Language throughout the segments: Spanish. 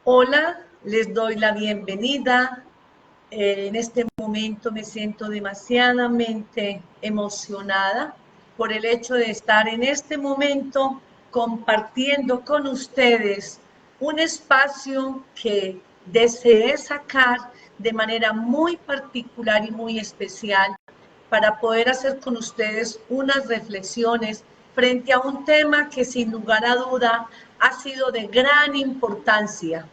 Hola, les doy la bienvenida. En este momento me siento demasiadamente emocionada por el hecho de estar en este momento compartiendo con ustedes un espacio que deseé sacar de manera muy particular y muy especial para poder hacer con ustedes unas reflexiones frente a un tema que sin lugar a duda ha sido de gran importancia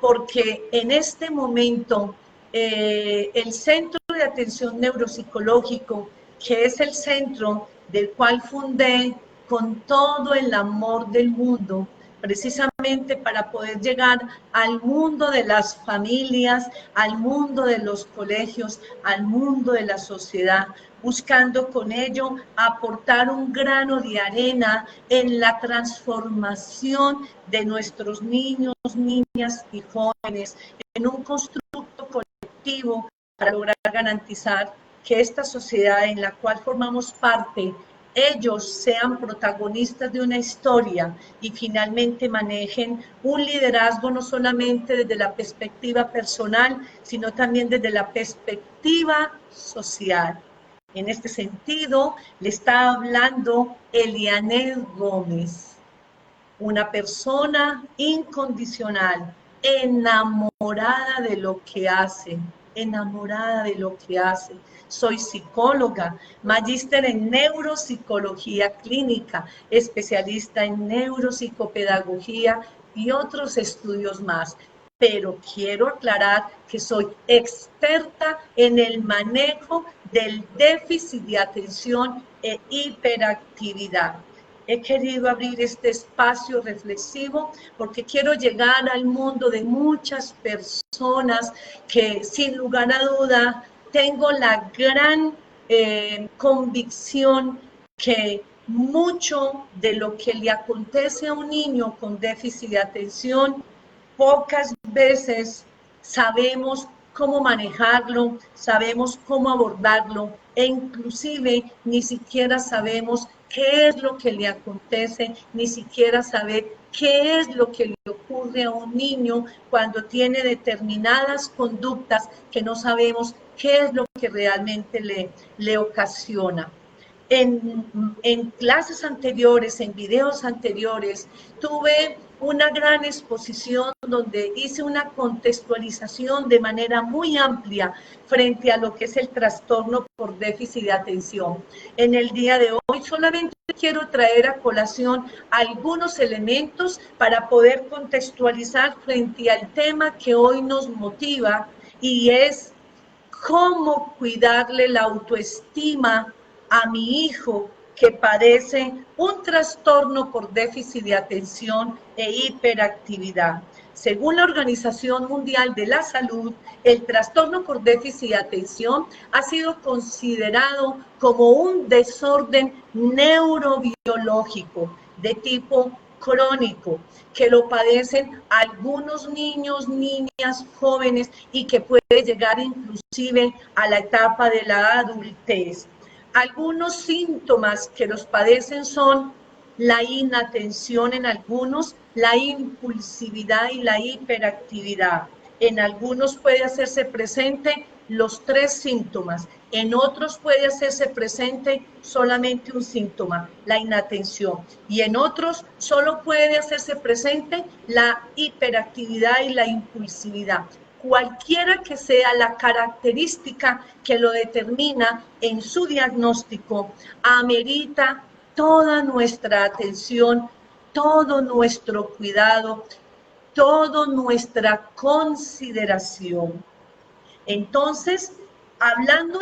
porque en este momento el Centro de Atención Neuropsicológico, que es el centro del cual fundé con todo el amor del mundo, precisamente para poder llegar al mundo de las familias, al mundo de los colegios, al mundo de la sociedad, buscando con ello aportar un grano de arena en la transformación de nuestros niños, niñas y jóvenes en un constructo colectivo para lograr garantizar que esta sociedad en la cual formamos parte, ellos sean protagonistas de una historia y finalmente manejen un liderazgo no solamente desde la perspectiva personal, sino también desde la perspectiva social. En este sentido, le está hablando Elianet Gómez, una persona incondicional, enamorada de lo que hace, enamorada de lo que hace. Soy psicóloga, magíster en neuropsicología clínica, especialista en neuropsicopedagogía y otros estudios más. Pero quiero aclarar que soy experta en el manejo del déficit de atención e hiperactividad. He querido abrir este espacio reflexivo porque quiero llegar al mundo de muchas personas que sin lugar a duda tengo la gran convicción que mucho de lo que le acontece a un niño con déficit de atención, pocas veces sabemos cómo manejarlo, sabemos cómo abordarlo e inclusive ni siquiera sabemos qué es lo que le acontece, ni siquiera saber qué es lo que le ocurre a un niño cuando tiene determinadas conductas que no sabemos qué es lo que realmente le ocasiona. En clases anteriores, en videos anteriores, tuve una gran exposición donde hice una contextualización de manera muy amplia frente a lo que es el trastorno por déficit de atención. En el día de hoy solamente quiero traer a colación algunos elementos para poder contextualizar frente al tema que hoy nos motiva y es cómo cuidarle la autoestima a mi hijo que padece un trastorno por déficit de atención e hiperactividad. Según la Organización Mundial de la Salud, el trastorno por déficit de atención ha sido considerado como un desorden neurobiológico de tipo crónico, que lo padecen algunos niños, niñas, jóvenes y que puede llegar inclusive a la etapa de la adultez. Algunos síntomas que los padecen son la inatención en algunos, la impulsividad y la hiperactividad. En algunos puede hacerse presente los tres síntomas, en otros puede hacerse presente solamente un síntoma, la inatención, y en otros solo puede hacerse presente la hiperactividad y la impulsividad. Cualquiera que sea la característica que lo determina en su diagnóstico, amerita toda nuestra atención, todo nuestro cuidado, toda nuestra consideración. Entonces, hablando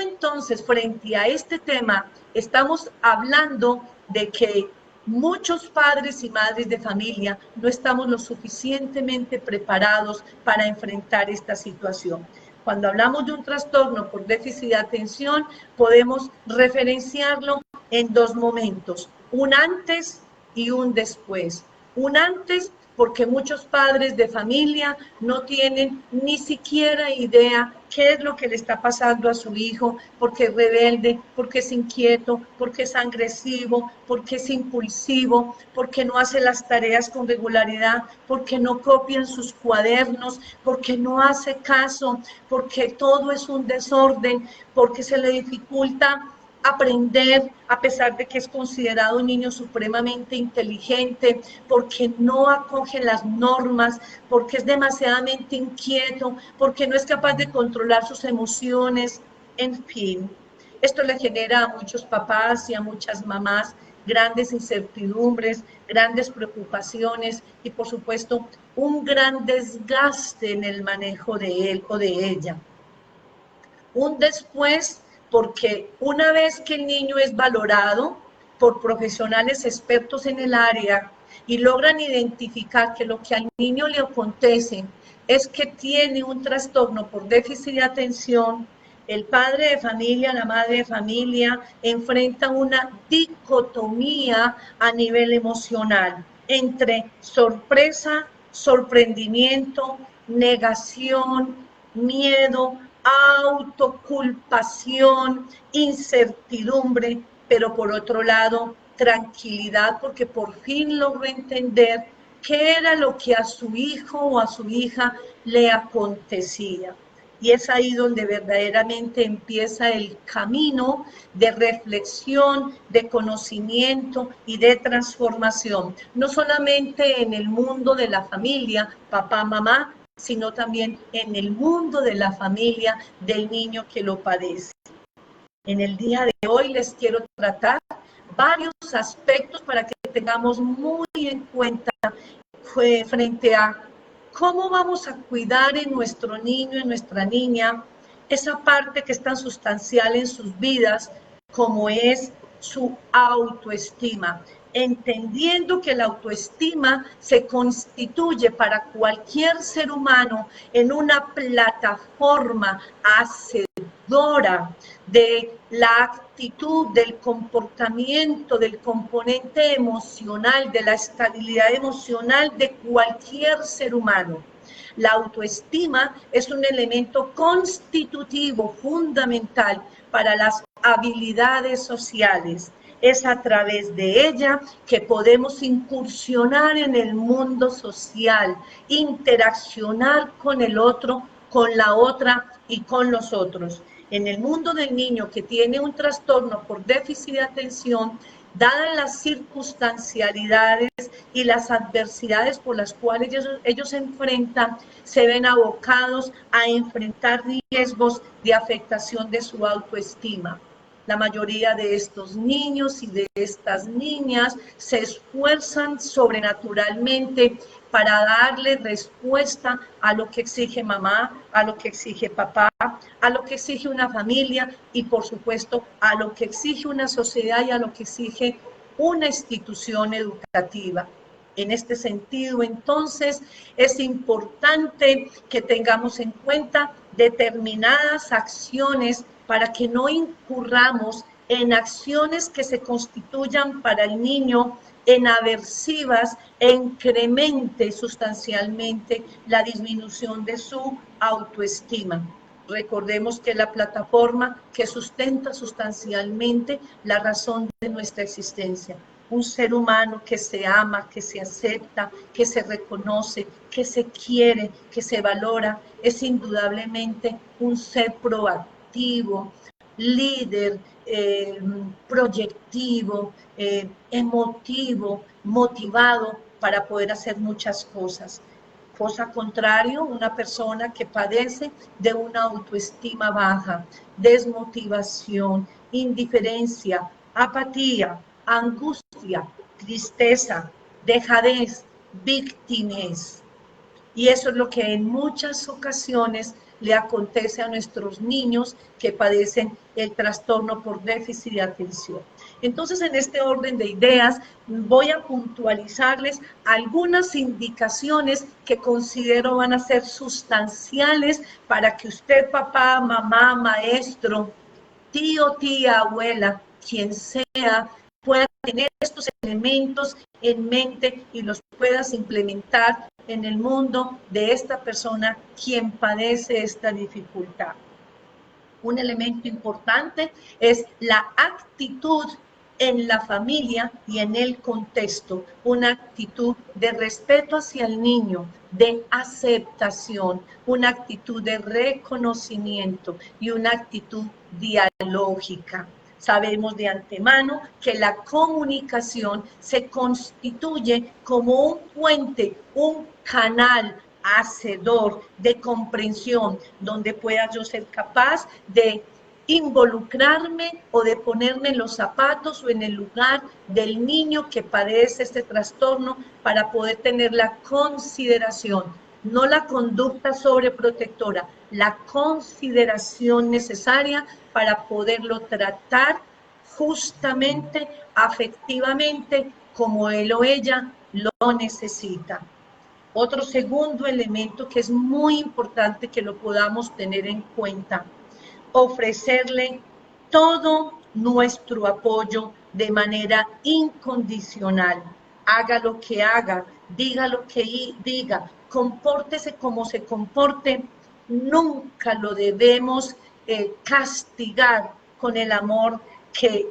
frente a este tema, estamos hablando de que muchos padres y madres de familia no estamos lo suficientemente preparados para enfrentar esta situación. Cuando hablamos de un trastorno por déficit de atención, podemos referenciarlo en dos momentos, un antes y un después. Un antes porque muchos padres de familia no tienen ni siquiera idea qué es lo que le está pasando a su hijo, porque es rebelde, porque es inquieto, porque es agresivo, porque es impulsivo, porque no hace las tareas con regularidad, porque no copia en sus cuadernos, porque no hace caso, porque todo es un desorden, porque se le dificulta aprender a pesar de que es considerado un niño supremamente inteligente, porque no acoge las normas, porque es demasiadamente inquieto, porque no es capaz de controlar sus emociones, en fin. Esto le genera a muchos papás y a muchas mamás grandes incertidumbres, grandes preocupaciones y por supuesto un gran desgaste en el manejo de él o de ella. Un después, porque una vez que el niño es valorado por profesionales expertos en el área y logran identificar que lo que al niño le acontece es que tiene un trastorno por déficit de atención, el padre de familia, la madre de familia enfrenta una dicotomía a nivel emocional entre sorpresa, sorprendimiento, negación, miedo, autoculpación, incertidumbre, pero por otro lado, tranquilidad, porque por fin logró entender qué era lo que a su hijo o a su hija le acontecía. Y es ahí donde verdaderamente empieza el camino de reflexión, de conocimiento y de transformación, no solamente en el mundo de la familia, papá, mamá, sino también en el mundo de la familia del niño que lo padece. En el día de hoy les quiero tratar varios aspectos para que tengamos muy en cuenta frente a cómo vamos a cuidar en nuestro niño, en nuestra niña, esa parte que es tan sustancial en sus vidas como es su autoestima, entendiendo que la autoestima se constituye para cualquier ser humano en una plataforma hacedora de la actitud, del comportamiento, del componente emocional, de la estabilidad emocional de cualquier ser humano. La autoestima es un elemento constitutivo fundamental para las habilidades sociales. Es a través de ella que podemos incursionar en el mundo social, interaccionar con el otro, con la otra y con los otros. En el mundo del niño que tiene un trastorno por déficit de atención, dadas las circunstancialidades y las adversidades por las cuales ellos se enfrentan, se ven abocados a enfrentar riesgos de afectación de su autoestima. La mayoría de estos niños y de estas niñas se esfuerzan sobrenaturalmente para darle respuesta a lo que exige mamá, a lo que exige papá, a lo que exige una familia y por supuesto a lo que exige una sociedad y a lo que exige una institución educativa. En este sentido, entonces, es importante que tengamos en cuenta determinadas acciones para que no incurramos en acciones que se constituyan para el niño en aversivas e incremente sustancialmente la disminución de su autoestima. Recordemos que la plataforma que sustenta sustancialmente la razón de nuestra existencia. Un ser humano que se ama, que se acepta, que se reconoce, que se quiere, que se valora, es indudablemente un ser proactivo, líder, proyectivo, emotivo, motivado para poder hacer muchas cosas. Cosa contrario, una persona que padece de una autoestima baja, desmotivación, indiferencia, apatía, angustia, tristeza, dejadez, víctimas. Y eso es lo que en muchas ocasiones le acontece a nuestros niños que padecen el trastorno por déficit de atención. Entonces, en este orden de ideas, voy a puntualizarles algunas indicaciones que considero van a ser sustanciales para que usted, papá, mamá, maestro, tío, tía, abuela, quien sea, pueda tener estos elementos en mente y los puedas implementar en el mundo de esta persona quien padece esta dificultad. Un elemento importante es la actitud en la familia y en el contexto, una actitud de respeto hacia el niño, de aceptación, una actitud de reconocimiento y una actitud dialógica. Sabemos de antemano que la comunicación se constituye como un puente, un canal hacedor de comprensión, donde pueda yo ser capaz de involucrarme o de ponerme en los zapatos o en el lugar del niño que padece este trastorno para poder tener la consideración, no la conducta sobreprotectora, la consideración necesaria para poderlo tratar justamente, afectivamente, como él o ella lo necesita. Otro segundo elemento que es muy importante que lo podamos tener en cuenta, ofrecerle todo nuestro apoyo de manera incondicional. Haga lo que haga, diga lo que diga, compórtese como se comporte, nunca lo debemos castigar con el amor que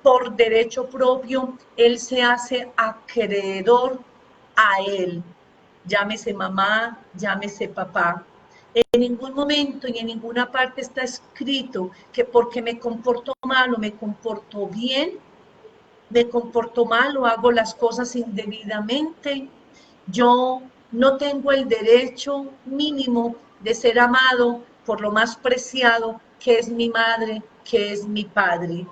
por derecho propio él se hace acreedor a él. Llámese mamá, llámese papá. En ningún momento y en ninguna parte está escrito que porque me comporto mal o me comporto bien, me comporto mal o hago las cosas indebidamente, yo no tengo el derecho mínimo de ser amado por lo más preciado que es mi madre, que es mi padre.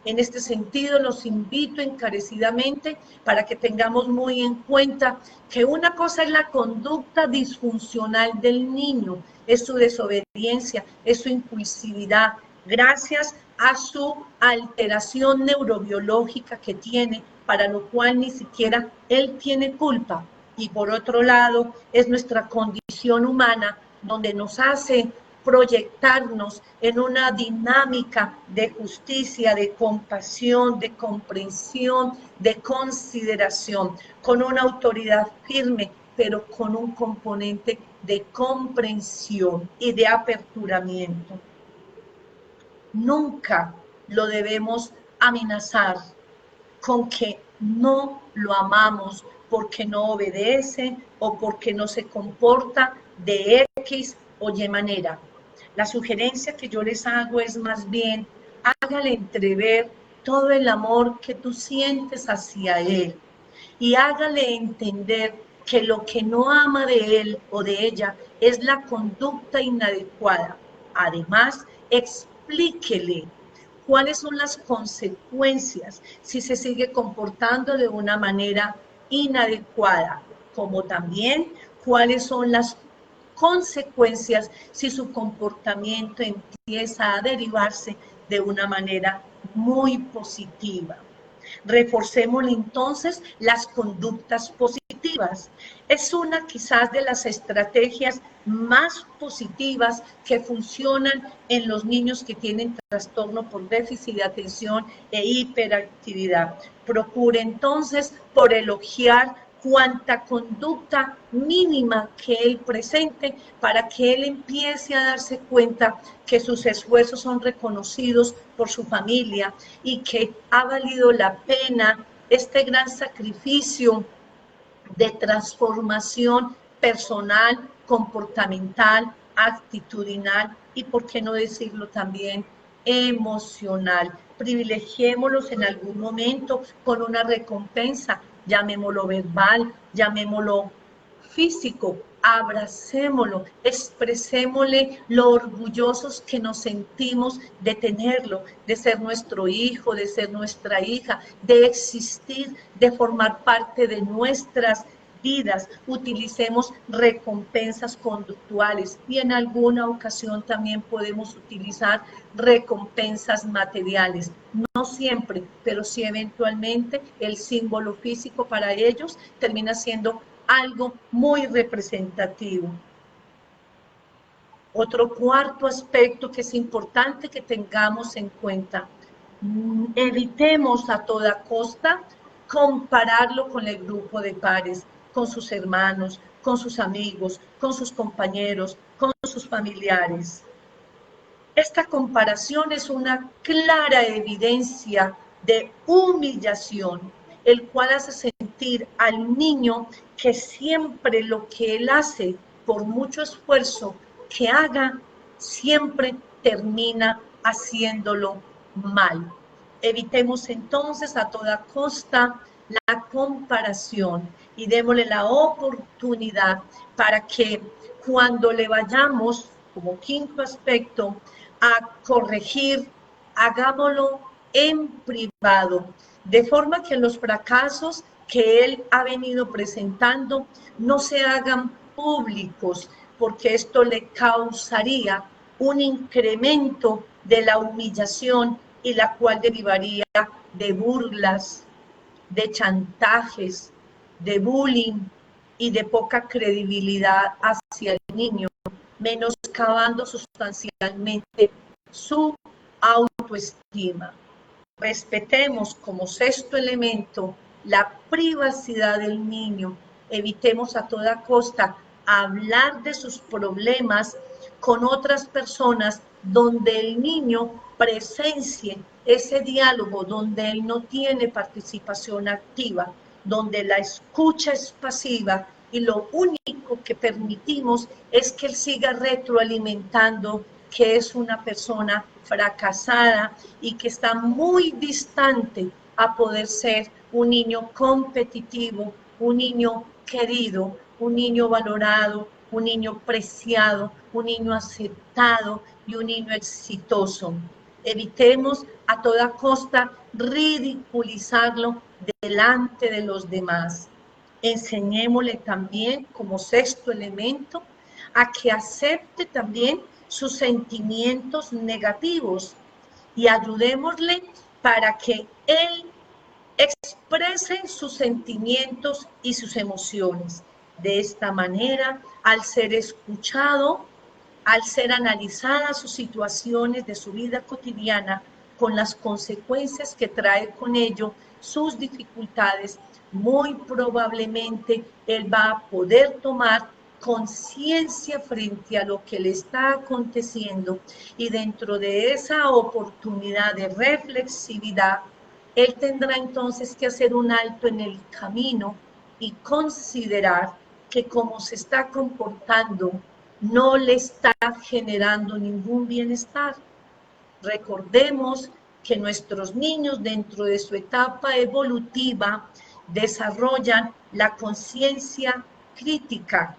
En este sentido, los invito encarecidamente para que tengamos muy en cuenta que una cosa es la conducta disfuncional del niño, es su desobediencia, es su impulsividad, gracias a su alteración neurobiológica que tiene, para lo cual ni siquiera él tiene culpa. Y por otro lado, es nuestra condición humana donde nos hace proyectarnos en una dinámica de justicia, de compasión, de comprensión, de consideración, con una autoridad firme, pero con un componente de comprensión y de aperturamiento. Nunca lo debemos amenazar con que no lo amamos porque no obedece o porque no se comporta de X o Y manera. La sugerencia que yo les hago es más bien, hágale entrever todo el amor que tú sientes hacia él y hágale entender que lo que no ama de él o de ella es la conducta inadecuada. Además, explíquele cuáles son las consecuencias si se sigue comportando de una manera inadecuada, como también cuáles son las consecuencias si su comportamiento empieza a derivarse de una manera muy positiva. Reforcemos entonces las conductas positivas. Es una quizás de las estrategias más positivas que funcionan en los niños que tienen trastorno por déficit de atención e hiperactividad. Procure entonces por elogiar cuanta conducta mínima que él presente para que él empiece a darse cuenta que sus esfuerzos son reconocidos por su familia y que ha valido la pena este gran sacrificio de transformación personal, comportamental, actitudinal y, por qué no decirlo también, emocional. Privilegiémoslos en algún momento con una recompensa, llamémoslo verbal, llamémoslo físico, abracémoslo, expresémosle lo orgullosos que nos sentimos de tenerlo, de ser nuestro hijo, de ser nuestra hija, de existir, de formar parte de nuestras vidas. Utilicemos recompensas conductuales y en alguna ocasión también podemos utilizar recompensas materiales. No siempre, pero sí eventualmente el símbolo físico para ellos termina siendo algo muy representativo. Otro cuarto aspecto que es importante que tengamos en cuenta, evitemos a toda costa compararlo con el grupo de pares. con sus hermanos, con sus amigos, con sus compañeros, con sus familiares. Esta comparación es una clara evidencia de humillación, el cual hace sentir al niño que siempre lo que él hace, por mucho esfuerzo que haga, siempre termina haciéndolo mal. Evitemos entonces a toda costa la comparación y démosle la oportunidad para que cuando le vayamos, como quinto aspecto, a corregir, hagámoslo en privado, de forma que los fracasos que él ha venido presentando no se hagan públicos, porque esto le causaría un incremento de la humillación y la cual derivaría de burlas, de chantajes, de bullying y de poca credibilidad hacia el niño, menoscabando sustancialmente su autoestima. Respetemos como sexto elemento la privacidad del niño. Evitemos a toda costa hablar de sus problemas con otras personas donde el niño presencie ese diálogo, donde él no tiene participación activa, donde la escucha es pasiva y lo único que permitimos es que él siga retroalimentando que es una persona fracasada y que está muy distante a poder ser un niño competitivo, un niño querido, un niño valorado, un niño preciado, un niño aceptado y un niño exitoso. Evitemos a toda costa ridiculizarlo delante de los demás. Enseñémosle también como sexto elemento a que acepte también sus sentimientos negativos y ayudémosle para que él exprese sus sentimientos y sus emociones. De esta manera, al ser escuchado, al ser analizadas sus situaciones de su vida cotidiana con las consecuencias que trae con ello, sus dificultades, muy probablemente él va a poder tomar conciencia frente a lo que le está aconteciendo y dentro de esa oportunidad de reflexividad, él tendrá entonces que hacer un alto en el camino y considerar que como se está comportando no le está generando ningún bienestar. Recordemos que nuestros niños dentro de su etapa evolutiva desarrollan la conciencia crítica,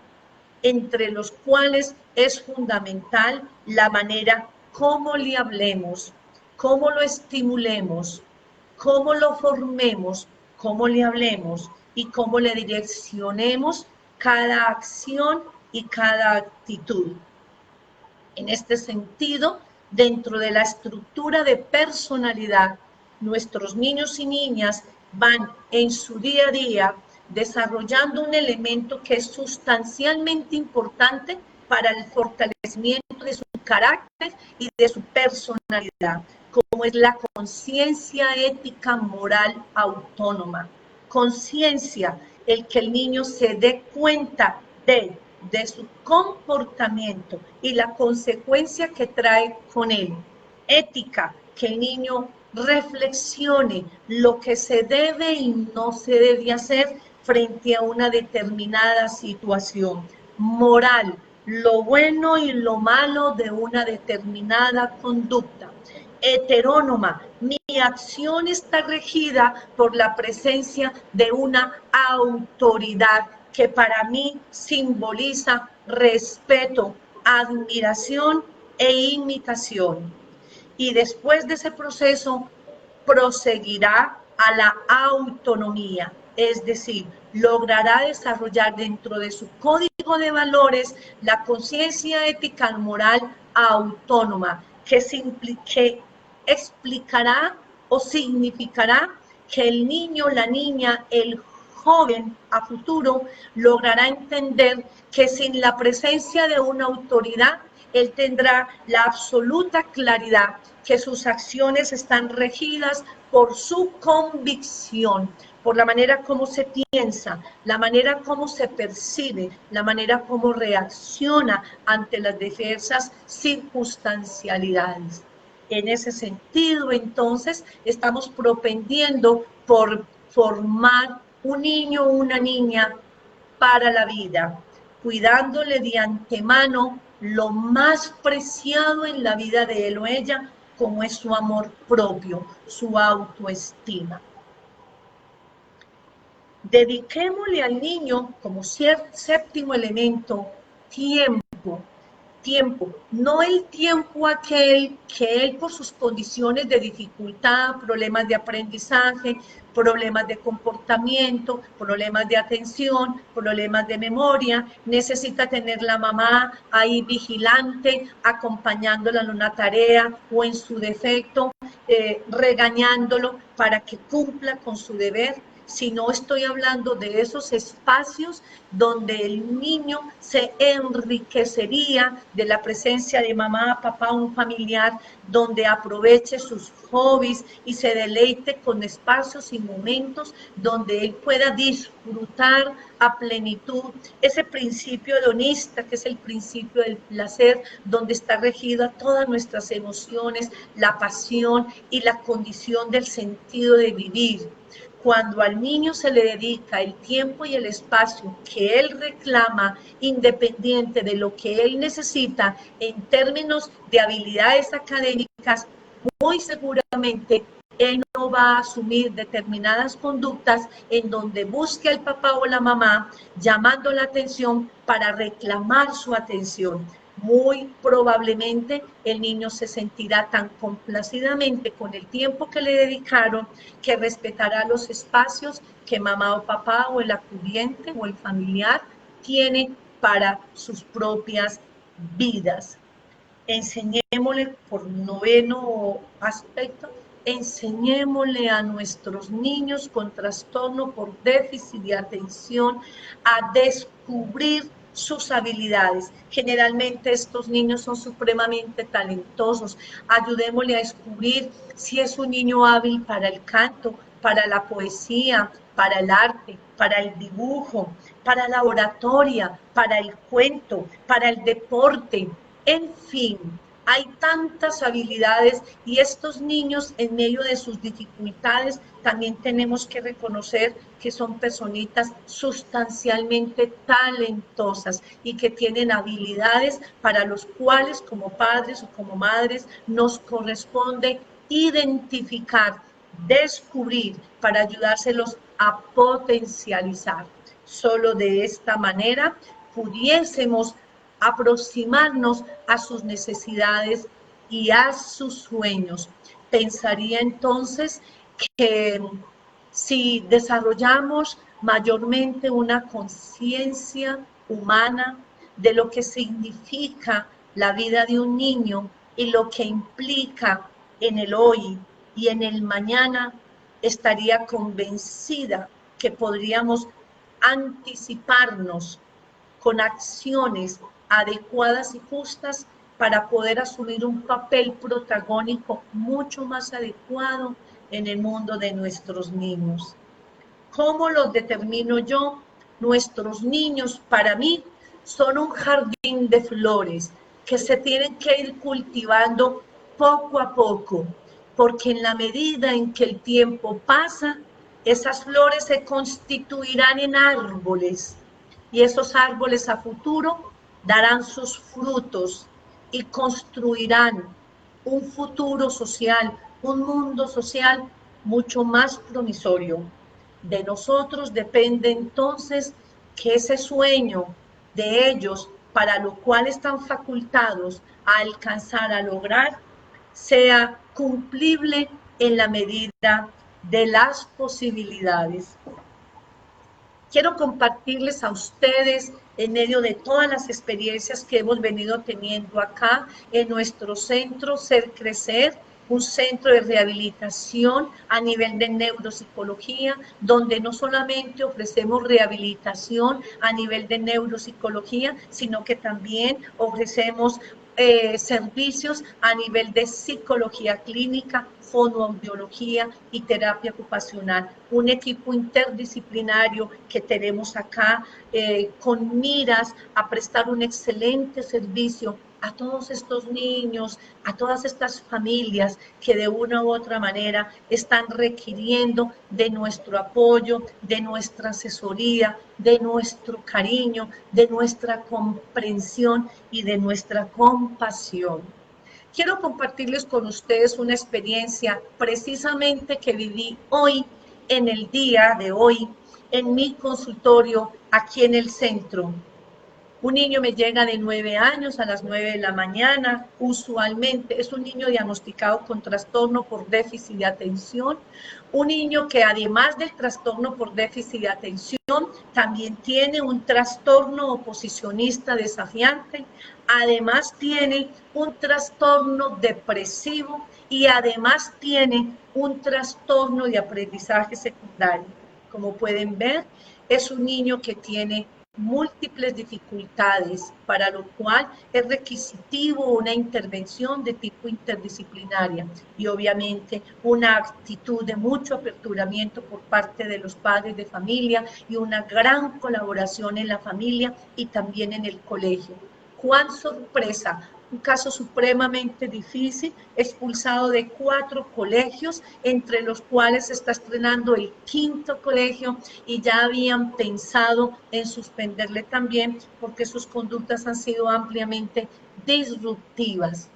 entre los cuales es fundamental la manera cómo le hablemos, cómo lo estimulemos, cómo lo formemos, cómo le hablemos y cómo le direccionemos cada acción y cada actitud. En este sentido, dentro de la estructura de personalidad, nuestros niños y niñas van en su día a día desarrollando un elemento que es sustancialmente importante para el fortalecimiento de su carácter y de su personalidad, como es la conciencia ética moral autónoma. Conciencia, el que el niño se dé cuenta de su comportamiento y la consecuencia que trae con él. Ética, que el niño reflexione lo que se debe y no se debe hacer frente a una determinada situación. Moral, lo bueno y lo malo de una determinada conducta. Heterónoma, mi acción está regida por la presencia de una autoridad que para mí simboliza respeto, admiración e imitación. Y después de ese proceso proseguirá a la autonomía, es decir, logrará desarrollar dentro de su código de valores la conciencia ética moral autónoma, que explicará o significará que el niño, la niña, el joven a futuro logrará entender que sin la presencia de una autoridad, él tendrá la absoluta claridad que sus acciones están regidas por su convicción, por la manera como se piensa, la manera como se percibe, la manera como reacciona ante las diversas circunstancialidades. En ese sentido, entonces, estamos propendiendo por formar un niño o una niña para la vida, cuidándole de antemano lo más preciado en la vida de él o ella, como es su amor propio, su autoestima. Dediquémosle al niño como séptimo elemento tiempo, no el tiempo aquel que él por sus condiciones de dificultad, problemas de aprendizaje, problemas de comportamiento, problemas de atención, problemas de memoria, necesita tener la mamá ahí vigilante, acompañándola en una tarea o en su defecto, regañándolo para que cumpla con su deber. Si no, estoy hablando de esos espacios donde el niño se enriquecería de la presencia de mamá, papá, un familiar, donde aproveche sus hobbies y se deleite con espacios y momentos donde él pueda disfrutar a plenitud ese principio hedonista, que es el principio del placer, donde está regida todas nuestras emociones, la pasión y la condición del sentido de vivir. Cuando al niño se le dedica el tiempo y el espacio que él reclama, independiente de lo que él necesita en términos de habilidades académicas, muy seguramente él no va a asumir determinadas conductas en donde busque al papá o la mamá llamando la atención para reclamar su atención. Muy probablemente el niño se sentirá tan complacidamente con el tiempo que le dedicaron que respetará los espacios que mamá o papá o el acudiente o el familiar tiene para sus propias vidas. Enseñémosle, por noveno aspecto, enseñémosle a nuestros niños con trastorno por déficit de atención a descubrir sus habilidades. Generalmente estos niños son supremamente talentosos. Ayudémosle a descubrir si es un niño hábil para el canto, para la poesía, para el arte, para el dibujo, para la oratoria, para el cuento, para el deporte. En fin, hay tantas habilidades y estos niños en medio de sus dificultades también tenemos que reconocer que son personitas sustancialmente talentosas y que tienen habilidades para los cuales como padres o como madres nos corresponde identificar, descubrir para ayudárselos a potencializar. Solo de esta manera pudiésemos aproximarnos a sus necesidades y a sus sueños. Pensaría entonces que si desarrollamos mayormente una conciencia humana de lo que significa la vida de un niño y lo que implica en el hoy y en el mañana, estaría convencida que podríamos anticiparnos con acciones adecuadas y justas para poder asumir un papel protagónico mucho más adecuado en el mundo de nuestros niños. ¿Cómo los determino yo? Nuestros niños, para mí, son un jardín de flores que se tienen que ir cultivando poco a poco, porque en la medida en que el tiempo pasa, esas flores se constituirán en árboles y esos árboles a futuro darán sus frutos y construirán un futuro social, un mundo social mucho más promisorio. De nosotros depende entonces que ese sueño de ellos, para lo cual están facultados a alcanzar, a lograr, sea cumplible en la medida de las posibilidades. Quiero compartirles a ustedes, en medio de todas las experiencias que hemos venido teniendo acá en nuestro centro Ser Crecer, un centro de rehabilitación a nivel de neuropsicología, donde no solamente ofrecemos rehabilitación a nivel de neuropsicología, sino que también ofrecemos servicios a nivel de psicología clínica, fonoaudiología y terapia ocupacional. Un equipo interdisciplinario que tenemos acá con miras a prestar un excelente servicio a todos estos niños, a todas estas familias que de una u otra manera están requiriendo de nuestro apoyo, de nuestra asesoría, de nuestro cariño, de nuestra comprensión y de nuestra compasión. Quiero compartirles con ustedes una experiencia precisamente que viví hoy, en el día de hoy, en mi consultorio aquí en el centro. Un niño me llega de 9 años a las 9 de la mañana, usualmente es un niño diagnosticado con trastorno por déficit de atención, un niño que además del trastorno por déficit de atención, también tiene un trastorno oposicionista desafiante, además tiene un trastorno depresivo y además tiene un trastorno de aprendizaje secundario. Como pueden ver, es un niño que tiene múltiples dificultades, para lo cual es requisitivo una intervención de tipo interdisciplinaria y obviamente una actitud de mucho aperturamiento por parte de los padres de familia y una gran colaboración en la familia y también en el colegio. ¡Cuán sorpresa! Un caso supremamente difícil, expulsado de 4 colegios, entre los cuales se está estrenando el 5º colegio y ya habían pensado en suspenderle también porque sus conductas han sido ampliamente disruptivas.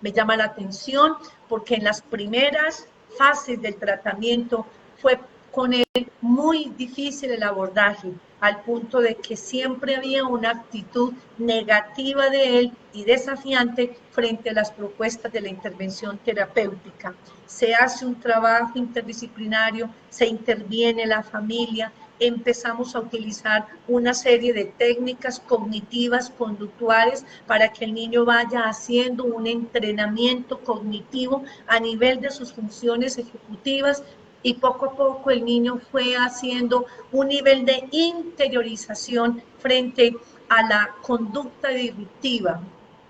Me llama la atención porque en las primeras fases del tratamiento fue con él muy difícil el abordaje, al punto de que siempre había una actitud negativa de él y desafiante frente a las propuestas de la intervención terapéutica. Se hace un trabajo interdisciplinario, se interviene la familia, empezamos a utilizar una serie de técnicas cognitivas, conductuales, para que el niño vaya haciendo un entrenamiento cognitivo a nivel de sus funciones ejecutivas y poco a poco el niño fue haciendo un nivel de interiorización frente a la conducta disruptiva.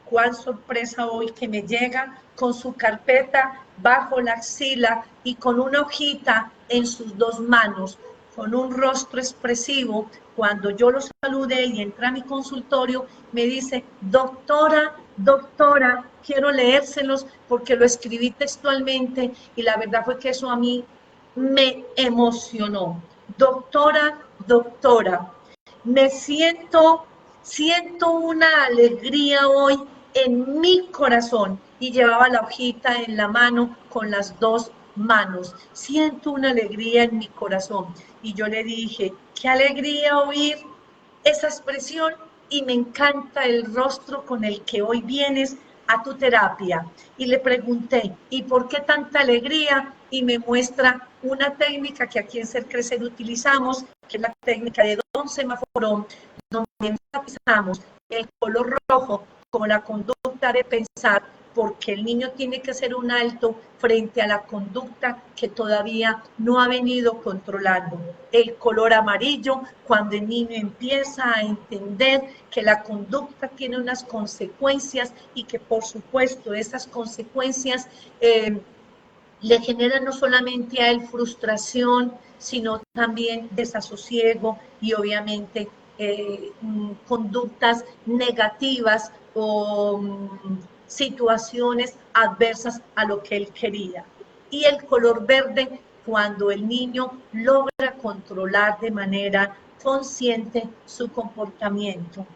Cuán sorpresa hoy que me llega con su carpeta bajo la axila y con una hojita en sus 2 manos, con un rostro expresivo. Cuando yo lo saludé y entré a mi consultorio, me dice: doctora, doctora, quiero leérselos porque lo escribí textualmente y la verdad fue que eso a mí me emocionó. Doctora, doctora, me siento una alegría hoy en mi corazón, y llevaba la hojita en la mano con las 2 manos. Siento una alegría en mi corazón. Y yo le dije: qué alegría oír esa expresión y me encanta el rostro con el que hoy vienes a tu terapia. Y le pregunté: ¿y por qué tanta alegría? Y me muestra una técnica que aquí en Ser Crecer utilizamos, que es la técnica de Don Semáforo, donde enfatizamos el color rojo como la conducta de pensar, porque el niño tiene que hacer un alto frente a la conducta que todavía no ha venido controlando. El color amarillo, cuando el niño empieza a entender que la conducta tiene unas consecuencias y que por supuesto esas consecuencias le generan no solamente a él frustración, sino también desasosiego y obviamente conductas negativas o situaciones adversas a lo que él quería. Y el color verde, cuando el niño logra controlar de manera consciente su comportamiento.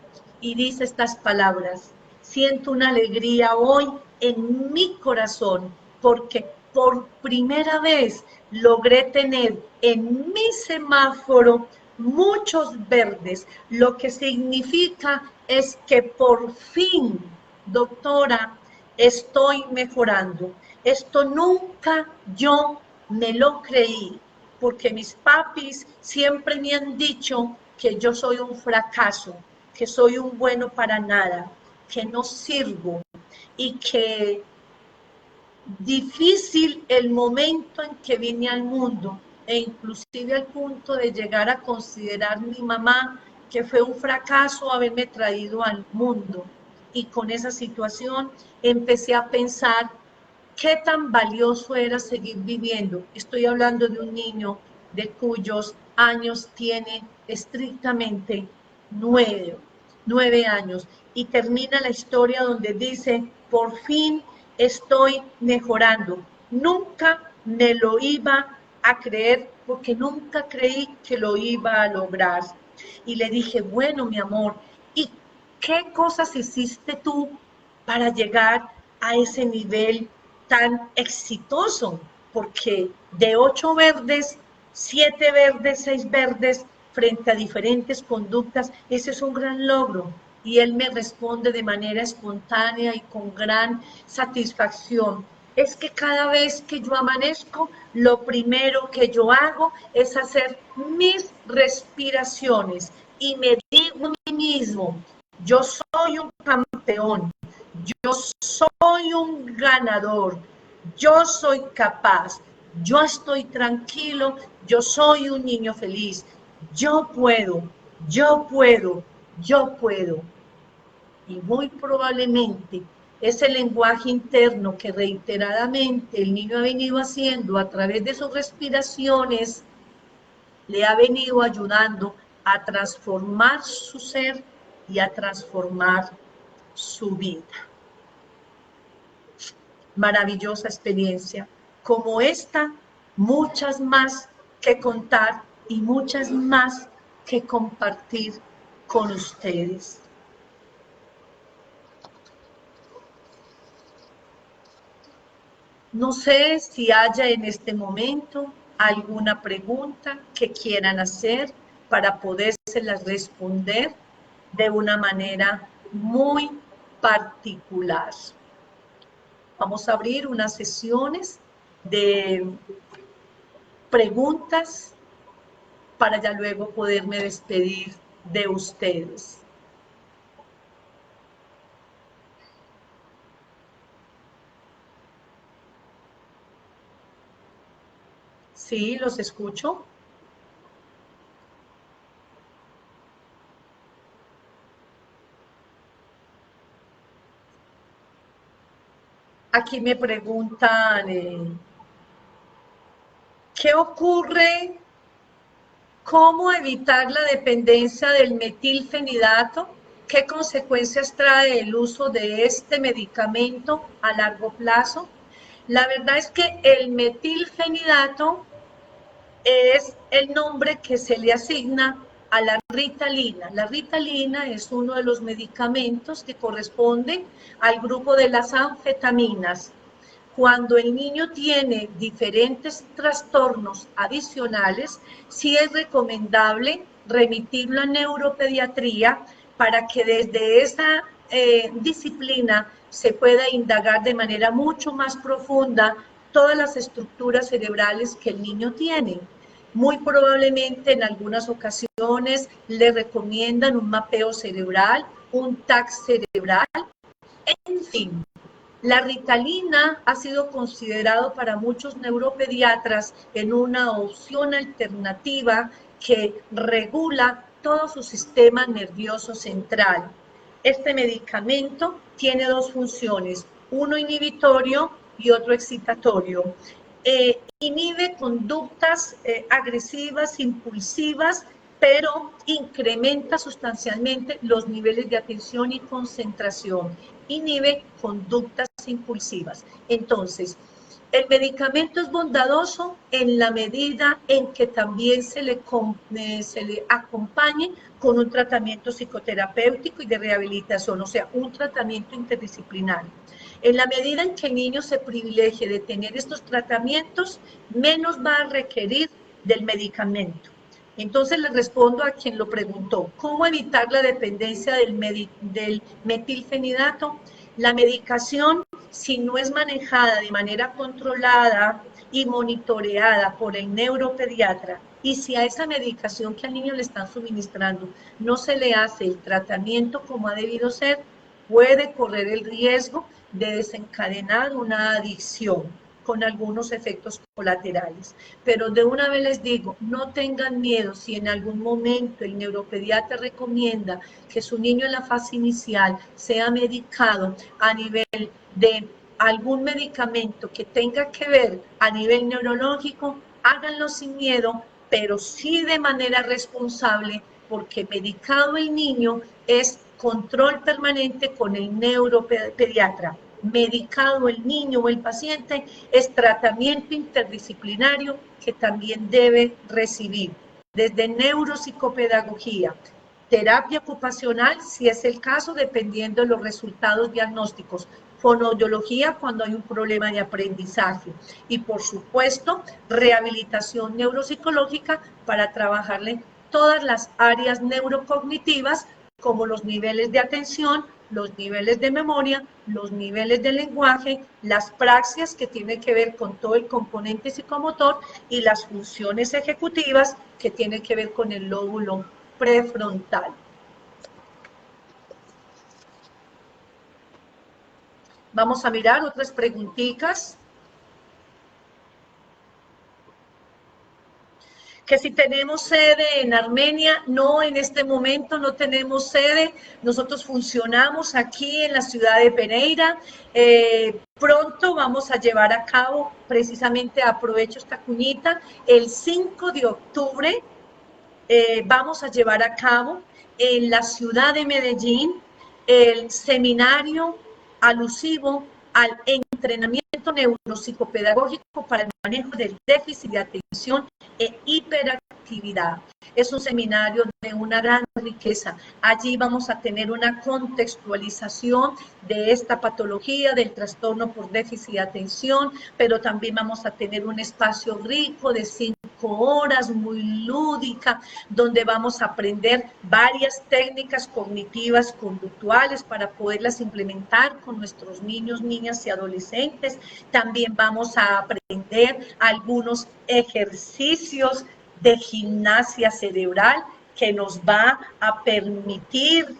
Y dice estas palabras: siento una alegría hoy en mi corazón porque por primera vez logré tener en mi semáforo muchos verdes, lo que significa es que por fin, doctora, estoy mejorando. Esto nunca yo me lo creí, porque mis papis siempre me han dicho que yo soy un fracaso, que soy un bueno para nada, que no sirvo y que difícil el momento en que vine al mundo, e inclusive al punto de llegar a considerar mi mamá que fue un fracaso haberme traído al mundo. y con esa situación empecé a pensar qué tan valioso era seguir viviendo. Estoy hablando de un niño de cuyos años tiene estrictamente 9 años. Y termina la historia donde dice, por fin estoy mejorando. Nunca me lo iba a creer porque nunca creí que lo iba a lograr. Y le dije, bueno, mi amor, ¿y qué cosas hiciste tú para llegar a ese nivel tan exitoso? Porque de 8 verdes, 7 verdes, 6 verdes, frente a diferentes conductas, ese es un gran logro. Y él me responde de manera espontánea y con gran satisfacción. Es que cada vez que yo amanezco, lo primero que yo hago es hacer mis respiraciones y me digo a mí mismo, yo soy un campeón, yo soy un ganador, yo soy capaz, yo estoy tranquilo, yo soy un niño feliz, yo puedo, yo puedo, yo puedo. Y muy probablemente ese lenguaje interno que reiteradamente el niño ha venido haciendo a través de sus respiraciones, le ha venido ayudando a transformar su ser y a transformar su vida. Maravillosa experiencia. Como esta, muchas más que contar y muchas más que compartir con ustedes. No sé si haya en este momento alguna pregunta que quieran hacer para podérselas responder de una manera muy particular. Vamos a abrir unas sesiones de preguntas para ya luego poderme despedir de ustedes. Sí, los escucho. Aquí me preguntan, ¿qué ocurre? ¿Cómo evitar la dependencia del metilfenidato? ¿Qué consecuencias trae el uso de este medicamento a largo plazo? La verdad es que el metilfenidato es el nombre que se le asigna a la Ritalina. La Ritalina es uno de los medicamentos que corresponde al grupo de las anfetaminas. Cuando el niño tiene diferentes trastornos adicionales, sí es recomendable remitirlo a neuropediatría para que desde esa disciplina se pueda indagar de manera mucho más profunda todas las estructuras cerebrales que el niño tiene. Muy probablemente en algunas ocasiones le recomiendan un mapeo cerebral, un TAC cerebral, en fin. La Ritalina ha sido considerado para muchos neuropediatras en una opción alternativa que regula todo su sistema nervioso central. Este medicamento tiene dos funciones, uno inhibitorio y otro excitatorio. Inhibe conductas agresivas, impulsivas, pero incrementa sustancialmente los niveles de atención y concentración. Inhibe conductas impulsivas. Entonces, el medicamento es bondadoso en la medida en que también se le acompañe con un tratamiento psicoterapéutico y de rehabilitación, o sea, un tratamiento interdisciplinario. En la medida en que el niño se privilegie de tener estos tratamientos, menos va a requerir del medicamento. Entonces le respondo a quien lo preguntó, ¿cómo evitar la dependencia del metilfenidato? La medicación, si no es manejada de manera controlada y monitoreada por el neuropediatra, y si a esa medicación que al niño le están suministrando no se le hace el tratamiento como ha debido ser, puede correr el riesgo de desencadenar una adicción. con algunos efectos colaterales. Pero de una vez les digo, no tengan miedo si en algún momento el neuropediatra recomienda que su niño en la fase inicial sea medicado a nivel de algún medicamento que tenga que ver a nivel neurológico, háganlo sin miedo, pero sí de manera responsable, porque medicado el niño es control permanente con el neuropediatra. Medicado el niño o el paciente es tratamiento interdisciplinario que también debe recibir, desde neuropsicopedagogía, terapia ocupacional, si es el caso, dependiendo de los resultados diagnósticos, fonoaudiología cuando hay un problema de aprendizaje y, por supuesto, rehabilitación neuropsicológica para trabajarle todas las áreas neurocognitivas como los niveles de atención, los niveles de memoria, los niveles de lenguaje, las praxias que tienen que ver con todo el componente psicomotor y las funciones ejecutivas que tienen que ver con el lóbulo prefrontal. Vamos a mirar otras preguntitas. Que si tenemos sede en Armenia, no, en este momento no tenemos sede. Nosotros funcionamos aquí en la ciudad de Pereira. Pronto vamos a llevar a cabo, precisamente aprovecho esta cuñita, el 5 de octubre vamos a llevar a cabo en la ciudad de Medellín el seminario alusivo al entrenamiento neuropsicopedagógico para el manejo del déficit de atención e hiperactividad. Es un seminario de una gran riqueza. Allí vamos a tener una contextualización de esta patología, del trastorno por déficit de atención, pero también vamos a tener un espacio rico de 5 horas, muy lúdica, donde vamos a aprender varias técnicas cognitivas conductuales para poderlas implementar con nuestros niños, niñas y adolescentes. También vamos a aprender algunos ejercicios de gimnasia cerebral que nos va a permitir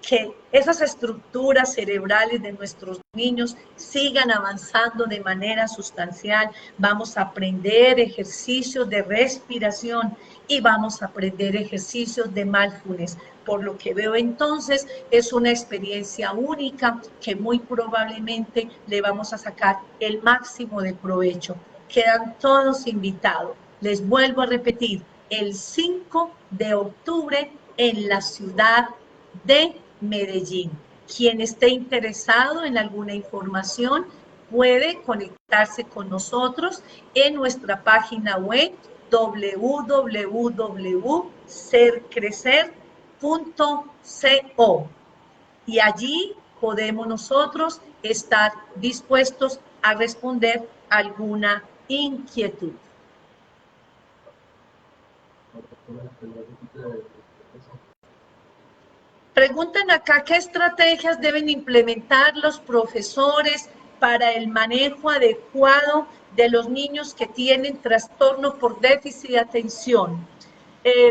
que esas estructuras cerebrales de nuestros niños sigan avanzando de manera sustancial. Vamos a aprender ejercicios de respiración y vamos a aprender ejercicios de mindfulness. Por lo que veo entonces, es una experiencia única que muy probablemente le vamos a sacar el máximo de provecho. Quedan todos invitados. Les vuelvo a repetir, el 5 de octubre en la ciudad de Medellín. Quien esté interesado en alguna información puede conectarse con nosotros en nuestra página web www.sercrecer.co y allí podemos nosotros estar dispuestos a responder alguna inquietud. Preguntan acá qué estrategias deben implementar los profesores para el manejo adecuado de los niños que tienen trastorno por déficit de atención.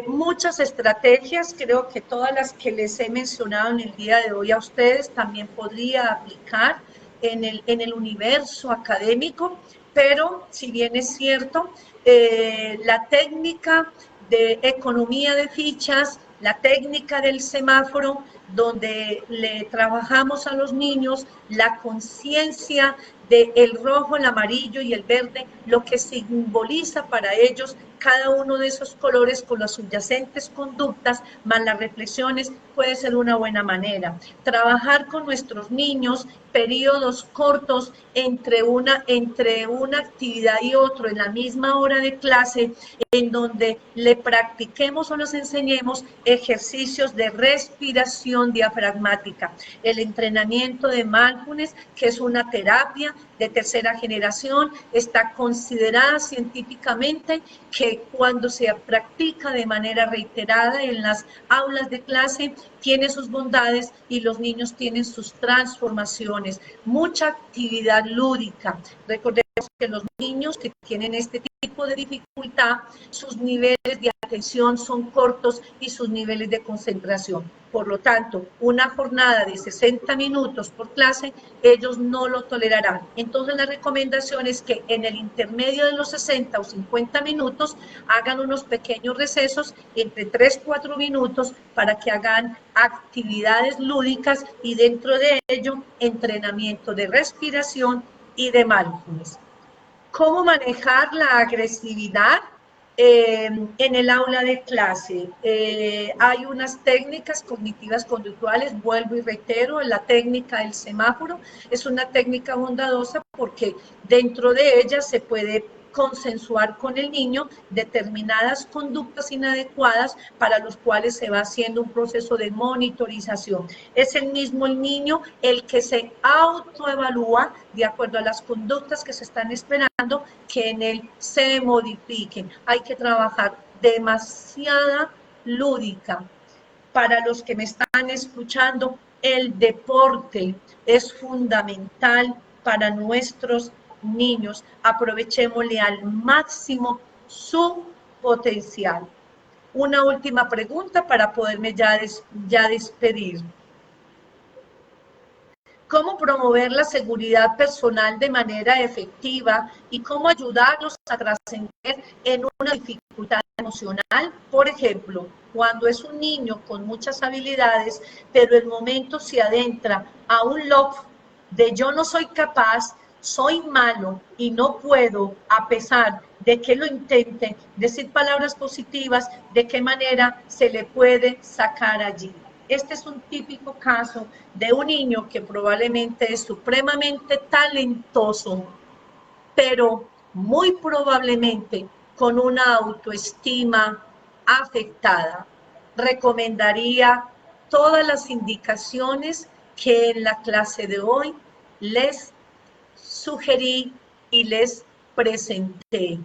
Muchas estrategias, creo que todas las que les he mencionado en el día de hoy a ustedes también podría aplicar en el universo académico, pero si bien es cierto, la técnica de economía de fichas, la técnica del semáforo, donde le trabajamos a los niños la conciencia del rojo, el amarillo y el verde, lo que simboliza para ellos cada uno de esos colores con las subyacentes conductas, más las reflexiones, puede ser una buena manera. Trabajar con nuestros niños periodos cortos entre una actividad y otra en la misma hora de clase, en donde le practiquemos o nos enseñemos ejercicios de respiración diafragmática. El entrenamiento de mindfulness, que es una terapia de tercera generación, está considerada científicamente que cuando se practica de manera reiterada en las aulas de clase, tiene sus bondades y los niños tienen sus transformaciones. Mucha actividad lúdica. Recordemos que los niños que tienen este tipo de dificultad, sus niveles de atención son cortos y sus niveles de concentración. Por lo tanto, una jornada de 60 minutos por clase, ellos no lo tolerarán. Entonces, la recomendación es que en el intermedio de los 60 o 50 minutos hagan unos pequeños recesos entre 3 4 minutos para que hagan actividades lúdicas y dentro de ello entrenamiento de respiración y de mindfulness. ¿Cómo manejar la agresividad en el aula de clase? Hay unas técnicas cognitivas conductuales, vuelvo y reitero, la técnica del semáforo es una técnica bondadosa porque dentro de ella se puede consensuar con el niño determinadas conductas inadecuadas para los cuales se va haciendo un proceso de monitorización. Es el mismo el niño el que se autoevalúa de acuerdo a las conductas que se están esperando que en él se modifiquen. Hay que trabajar demasiada lúdica. Para los que me están escuchando, el deporte es fundamental para nuestros niños. Aprovechémosle al máximo su potencial. Una última pregunta para poderme ya despedir. ¿Cómo promover la seguridad personal de manera efectiva y cómo ayudarlos a trascender en una dificultad emocional? Por ejemplo, cuando es un niño con muchas habilidades, pero el momento se adentra a un loop de yo no soy capaz, soy malo y no puedo, a pesar de que lo intente, decir palabras positivas, ¿de qué manera se le puede sacar allí? Este es un típico caso de un niño que probablemente es supremamente talentoso, pero muy probablemente con una autoestima afectada. Recomendaría todas las indicaciones que en la clase de hoy les sugerí y les presenté.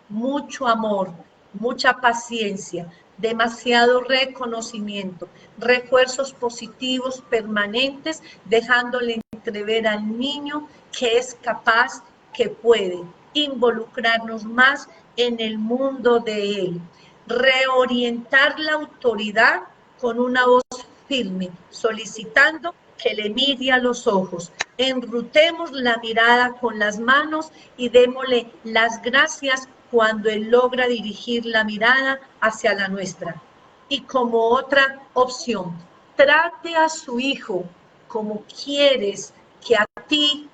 Mucho amor, mucha paciencia, demasiado reconocimiento, refuerzos positivos permanentes, dejándole entrever al niño que es capaz, que puede involucrarnos más en el mundo de él. Reorientar la autoridad con una voz firme, solicitando que le mire a los ojos. Enrutemos la mirada con las manos y démosle las gracias cuando él logra dirigir la mirada hacia la nuestra. Y como otra opción, trate a su hijo como quieres que a ti,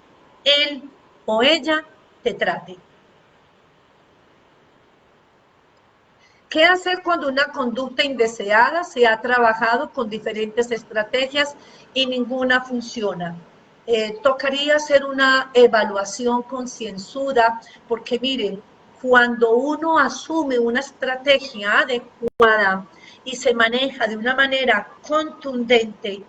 él o ella te trate. ¿Qué hacer cuando una conducta indeseada se ha trabajado con diferentes estrategias y ninguna funciona? Tocaría hacer una evaluación concienzuda, porque miren, cuando uno asume una estrategia adecuada y se maneja de una manera contundente,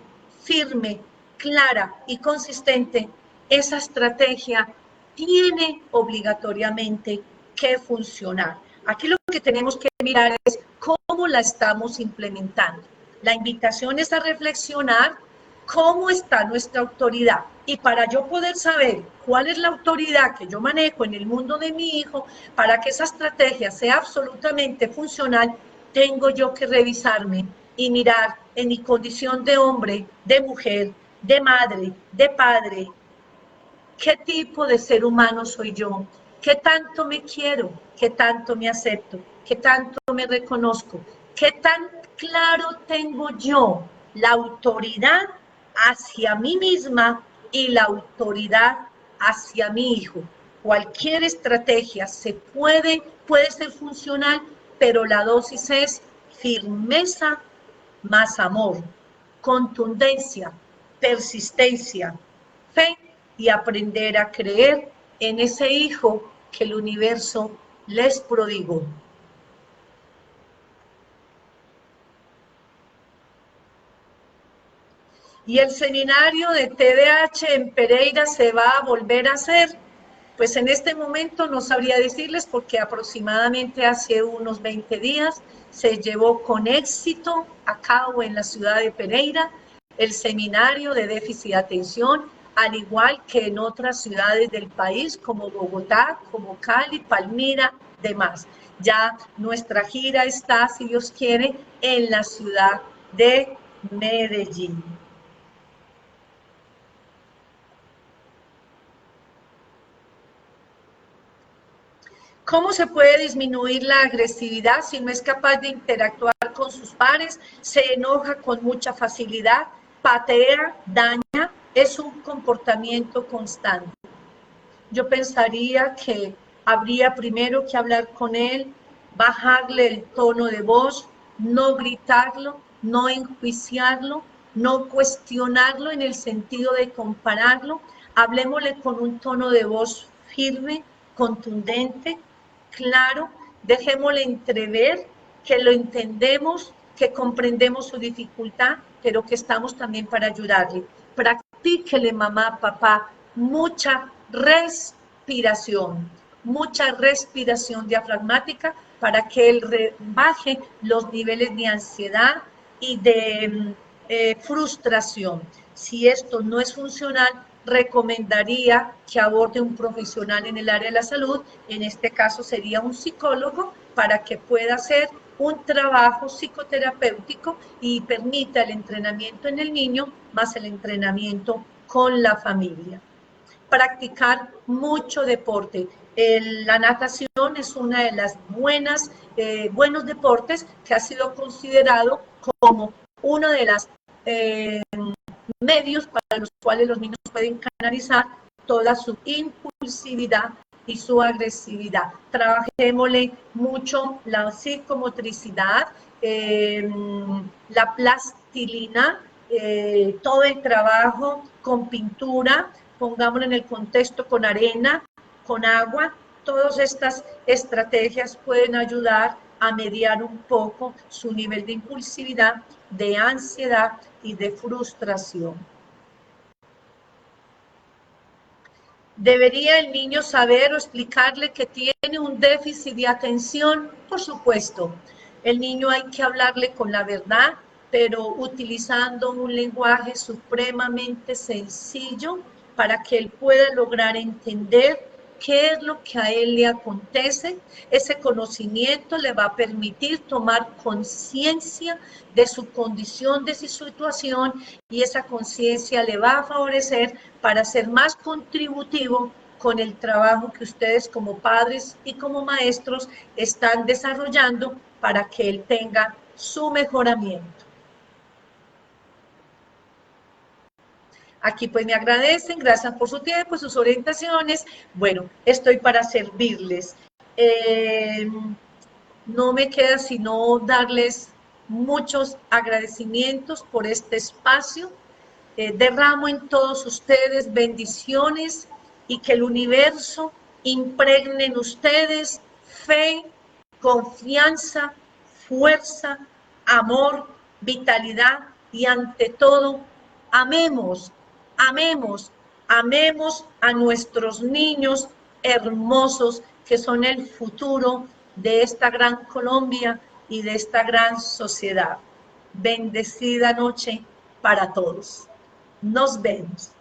firme, clara y consistente, esa estrategia tiene obligatoriamente que funcionar. Aquí lo que tenemos que mirar es cómo la estamos implementando. La invitación es a reflexionar cómo está nuestra autoridad. Y para yo poder saber cuál es la autoridad que yo manejo en el mundo de mi hijo, para que esa estrategia sea absolutamente funcional, tengo yo que revisarme y mirar en mi condición de hombre, de mujer, de madre, de padre, qué tipo de ser humano soy yo, qué tanto me quiero, qué tanto me acepto, qué tanto me reconozco, qué tan claro tengo yo la autoridad hacia mí misma y la autoridad hacia mi hijo. Cualquier estrategia puede ser funcional, pero la dosis es firmeza más amor, contundencia, persistencia, fe y aprender a creer en ese hijo que el universo les prodigó. Y el seminario de TDAH en Pereira se va a volver a hacer. Pues en este momento no sabría decirles porque aproximadamente hace unos 20 días se llevó con éxito a cabo en la ciudad de Pereira el seminario de déficit de atención, al igual que en otras ciudades del país como Bogotá, como Cali, Palmira, demás. Ya nuestra gira está, si Dios quiere, en la ciudad de Medellín. ¿Cómo se puede disminuir la agresividad si no es capaz de interactuar con sus pares? Se enoja con mucha facilidad, patea, daña, es un comportamiento constante. Yo pensaría que habría primero que hablar con él, bajarle el tono de voz, no gritarlo, no enjuiciarlo, no cuestionarlo en el sentido de compararlo. Hablemosle con un tono de voz firme, contundente, claro, dejémosle entrever que lo entendemos, que comprendemos su dificultad, pero que estamos también para ayudarle. Practíquele, mamá, papá, mucha respiración diafragmática para que él baje los niveles de ansiedad y de frustración. Si esto no es funcional, recomendaría que aborde un profesional en el área de la salud, en este caso sería un psicólogo, para que pueda hacer un trabajo psicoterapéutico y permita el entrenamiento en el niño más el entrenamiento con la familia. Practicar mucho deporte. La natación es una de las buenos deportes que ha sido considerado como uno de los medios para los cuales los niños pueden canalizar toda su impulsividad y su agresividad. Trabajémosle mucho la psicomotricidad, la plastilina, todo el trabajo con pintura, pongámoslo en el contexto con arena, con agua. Todas estas estrategias pueden ayudar a mediar un poco su nivel de impulsividad, de ansiedad y de frustración. ¿Debería el niño saber o explicarle que tiene un déficit de atención? Por supuesto, el niño hay que hablarle con la verdad, pero utilizando un lenguaje supremamente sencillo para que él pueda lograr entender qué es lo que a él le acontece. Ese conocimiento le va a permitir tomar conciencia de su condición, de su situación, y esa conciencia le va a favorecer para ser más contributivo con el trabajo que ustedes como padres y como maestros están desarrollando para que él tenga su mejoramiento. Aquí pues me agradecen, gracias por su tiempo, sus orientaciones. Bueno, estoy para servirles. No me queda sino darles muchos agradecimientos por este espacio. Derramo en todos ustedes bendiciones y que el universo impregne en ustedes fe, confianza, fuerza, amor, vitalidad y ante todo, amemos, amemos, amemos a nuestros niños hermosos que son el futuro de esta gran Colombia y de esta gran sociedad. Bendecida noche para todos. Nos vemos.